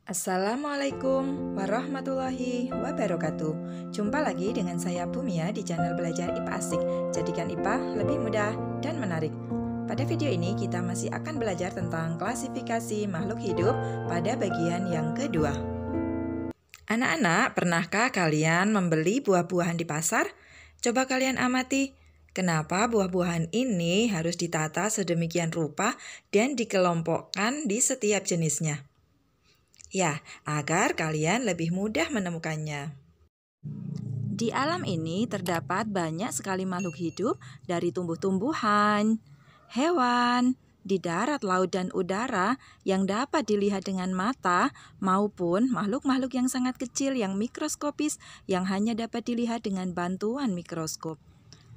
Assalamualaikum warahmatullahi wabarakatuh. Jumpa lagi dengan saya Bumia di channel Belajar IPA Asik. Jadikan IPA lebih mudah dan menarik. Pada video ini kita masih akan belajar tentang klasifikasi makhluk hidup pada bagian yang kedua. Anak-anak, pernahkah kalian membeli buah-buahan di pasar? Coba kalian amati, kenapa buah-buahan ini harus ditata sedemikian rupa dan dikelompokkan di setiap jenisnya? Ya, agar kalian lebih mudah menemukannya. Di alam ini terdapat banyak sekali makhluk hidup dari tumbuh-tumbuhan, hewan, di darat, laut, dan udara yang dapat dilihat dengan mata maupun makhluk-makhluk yang sangat kecil yang mikroskopis yang hanya dapat dilihat dengan bantuan mikroskop.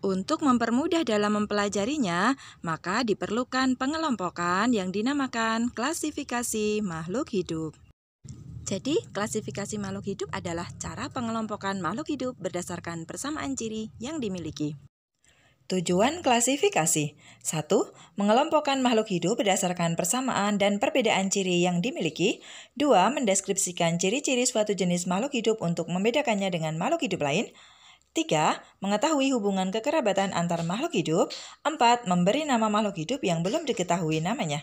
Untuk mempermudah dalam mempelajarinya, maka diperlukan pengelompokan yang dinamakan klasifikasi makhluk hidup. Jadi, klasifikasi makhluk hidup adalah cara pengelompokan makhluk hidup berdasarkan persamaan ciri yang dimiliki. Tujuan klasifikasi: 1. Mengelompokkan makhluk hidup berdasarkan persamaan dan perbedaan ciri yang dimiliki. 2. Mendeskripsikan ciri-ciri suatu jenis makhluk hidup untuk membedakannya dengan makhluk hidup lain. 3. Mengetahui hubungan kekerabatan antar makhluk hidup. 4. Memberi nama makhluk hidup yang belum diketahui namanya.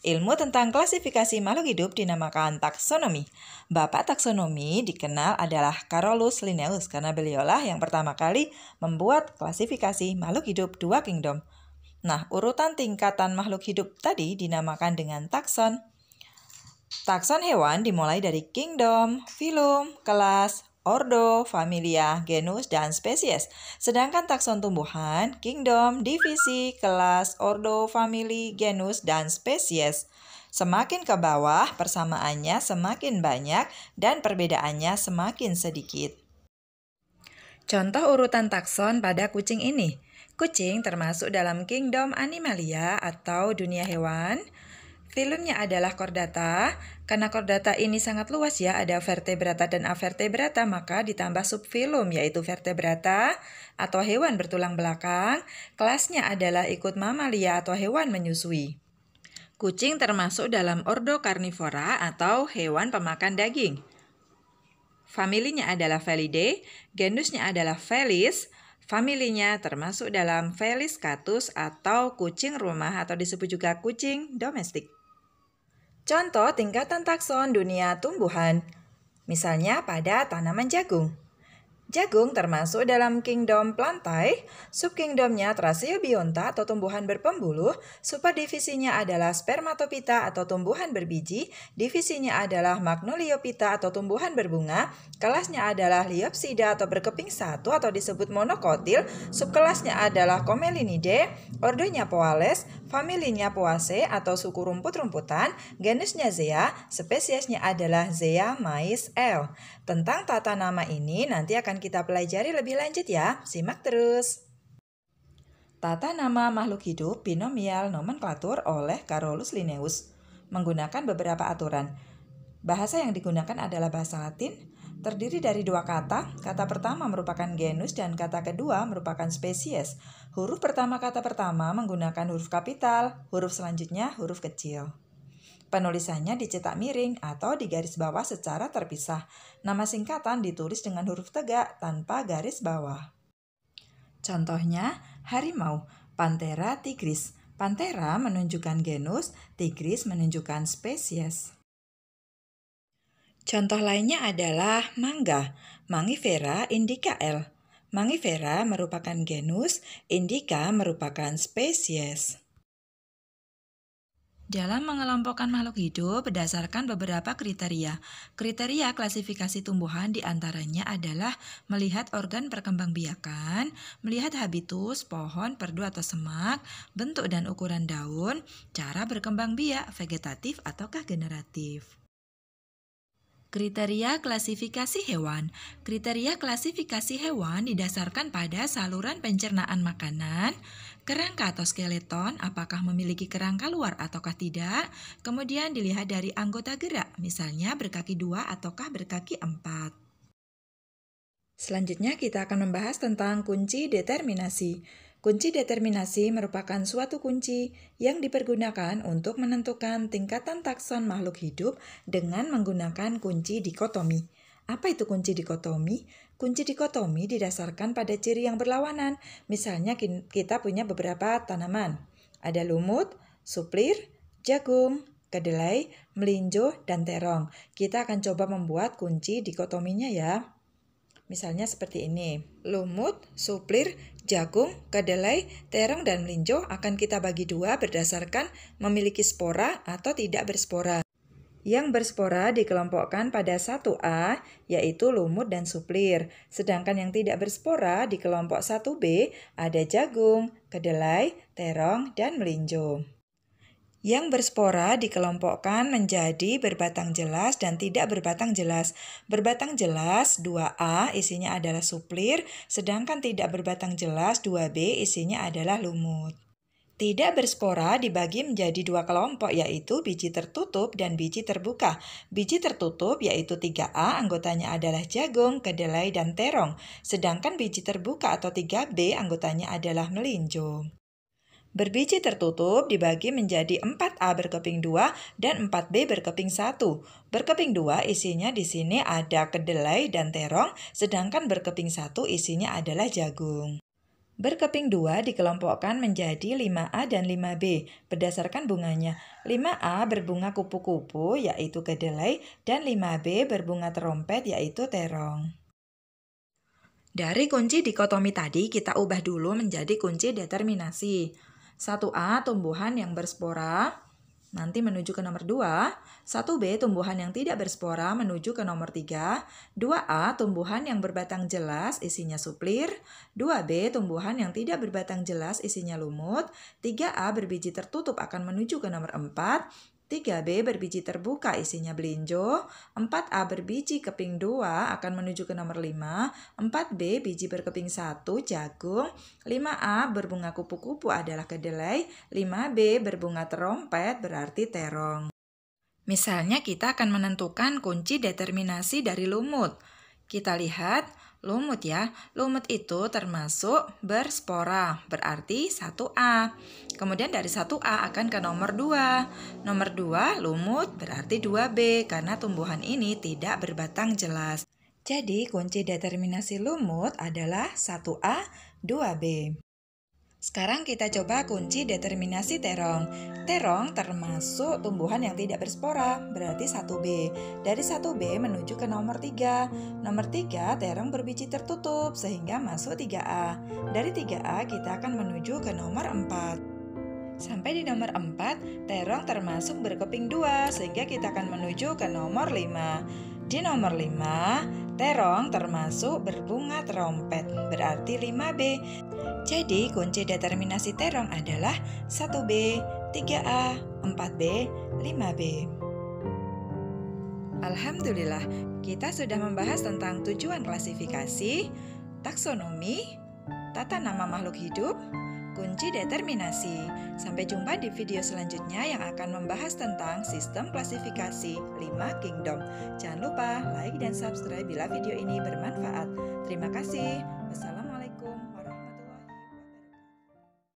Ilmu tentang klasifikasi makhluk hidup dinamakan taksonomi. Bapak taksonomi dikenal adalah Carolus Linnaeus karena beliaulah yang pertama kali membuat klasifikasi makhluk hidup dua kingdom. Nah, urutan tingkatan makhluk hidup tadi dinamakan dengan takson. Takson hewan dimulai dari kingdom, filum, kelas, ordo, familia, genus, dan spesies. Sedangkan takson tumbuhan, kingdom, divisi, kelas, ordo, famili, genus, dan spesies. Semakin ke bawah, persamaannya semakin banyak dan perbedaannya semakin sedikit. Contoh urutan takson pada kucing ini. Kucing termasuk dalam kingdom Animalia atau dunia hewan. Filumnya adalah Chordata. Karena Chordata ini sangat luas ya, ada vertebrata dan avertebrata, maka ditambah subfilum yaitu vertebrata atau hewan bertulang belakang. Kelasnya adalah ikut mamalia atau hewan menyusui. Kucing termasuk dalam ordo Carnivora atau hewan pemakan daging. Familinya adalah Felidae, genusnya adalah Felis. Familinya termasuk dalam Felis catus atau kucing rumah atau disebut juga kucing domestik. Contoh tingkatan takson dunia tumbuhan, misalnya pada tanaman jagung. Jagung termasuk dalam kingdom Plantae, subkingdomnya Thraseobionta atau tumbuhan berpembuluh, superdivisinya adalah Spermatophyta atau tumbuhan berbiji, divisinya adalah Magnoliophyta atau tumbuhan berbunga, kelasnya adalah Liopsida atau berkeping satu atau disebut monokotil, subkelasnya adalah Comelinidae, ordonya Poales, familinya Poaceae atau suku rumput-rumputan, genusnya Zea, spesiesnya adalah Zea mays L. Tentang tata nama ini nanti akan kita pelajari lebih lanjut ya, simak terus. Tata nama makhluk hidup binomial nomenklatur oleh Carolus Linnaeus menggunakan beberapa aturan. Bahasa yang digunakan adalah bahasa Latin, terdiri dari dua kata. Kata pertama merupakan genus dan kata kedua merupakan spesies. Huruf pertama kata pertama menggunakan huruf kapital, huruf selanjutnya huruf kecil. Penulisannya dicetak miring atau di garis bawah secara terpisah. Nama singkatan ditulis dengan huruf tegak tanpa garis bawah. Contohnya, harimau, Panthera tigris. Panthera menunjukkan genus, tigris menunjukkan spesies. Contoh lainnya adalah mangga, Mangifera indica L. Mangifera merupakan genus, indica merupakan spesies. Dalam mengelompokkan makhluk hidup berdasarkan beberapa kriteria. Kriteria klasifikasi tumbuhan diantaranya adalah melihat organ perkembangbiakan, melihat habitus, pohon, perdu atau semak, bentuk dan ukuran daun, cara berkembang biak, vegetatif ataukah generatif. Kriteria klasifikasi hewan. Kriteria klasifikasi hewan didasarkan pada saluran pencernaan makanan, kerangka atau skeleton, apakah memiliki kerangka luar ataukah tidak, kemudian dilihat dari anggota gerak, misalnya berkaki 2 ataukah berkaki 4. Selanjutnya kita akan membahas tentang kunci determinasi. Kunci determinasi merupakan suatu kunci yang dipergunakan untuk menentukan tingkatan takson makhluk hidup dengan menggunakan kunci dikotomi. Apa itu kunci dikotomi? Kunci dikotomi didasarkan pada ciri yang berlawanan. Misalnya kita punya beberapa tanaman. Ada lumut, suplir, jagung, kedelai, melinjo, dan terong. Kita akan coba membuat kunci dikotominya ya. Misalnya seperti ini. Lumut, suplir, jagung, kedelai, terong, dan melinjo akan kita bagi dua berdasarkan memiliki spora atau tidak berspora. Yang berspora dikelompokkan pada 1A, yaitu lumut dan suplir. Sedangkan yang tidak berspora di kelompok 1B ada jagung, kedelai, terong, dan melinjo. Yang berspora dikelompokkan menjadi berbatang jelas dan tidak berbatang jelas. Berbatang jelas 2A isinya adalah suplir, sedangkan tidak berbatang jelas 2B isinya adalah lumut. Tidak berspora dibagi menjadi dua kelompok, yaitu biji tertutup dan biji terbuka. Biji tertutup yaitu 3A anggotanya adalah jagung, kedelai, dan terong. Sedangkan biji terbuka atau 3B anggotanya adalah melinjo. Berbiji tertutup dibagi menjadi 4A berkeping 2 dan 4B berkeping 1. Berkeping 2 isinya di sini ada kedelai dan terong, sedangkan berkeping 1 isinya adalah jagung. Berkeping 2 dikelompokkan menjadi 5A dan 5B berdasarkan bunganya. 5A berbunga kupu-kupu yaitu kedelai dan 5B berbunga terompet yaitu terong. Dari kunci dikotomi tadi kita ubah dulu menjadi kunci determinasi. 1A tumbuhan yang berspora nanti menuju ke nomor 2, 1B tumbuhan yang tidak berspora menuju ke nomor 3, 2A tumbuhan yang berbatang jelas isinya suplir, 2B tumbuhan yang tidak berbatang jelas isinya lumut, 3A berbiji tertutup akan menuju ke nomor 4, 3B berbiji terbuka isinya belinjo, 4A berbiji keping 2 akan menuju ke nomor 5, 4B biji berkeping 1 jagung, 5A berbunga kupu-kupu adalah kedelai, 5B berbunga terompet berarti terong. Misalnya kita akan menentukan kunci determinasi dari lumut. Kita lihat lumut ya, lumut itu termasuk berspora, berarti 1A. Kemudian dari 1A akan ke nomor 2. Nomor 2 lumut berarti 2B karena tumbuhan ini tidak berbatang jelas. Jadi kunci determinasi lumut adalah 1A, 2B. Sekarang kita coba kunci determinasi terong. Terong termasuk tumbuhan yang tidak berspora, berarti 1B. Dari 1B menuju ke nomor 3. Nomor 3 terong berbiji tertutup sehingga masuk 3A. Dari 3A kita akan menuju ke nomor 4. Sampai di nomor 4, terong termasuk berkeping 2 sehingga kita akan menuju ke nomor 5. Di nomor 5, terong termasuk berbunga terompet, berarti 5B. Jadi kunci determinasi terong adalah 1B, 3A, 4B, 5B. Alhamdulillah, kita sudah membahas tentang tujuan klasifikasi, taksonomi, tata nama makhluk hidup, kunci determinasi. Sampai jumpa di video selanjutnya yang akan membahas tentang sistem klasifikasi 5 kingdom. Jangan lupa like dan subscribe bila video ini bermanfaat. Terima kasih. Wassalamualaikum.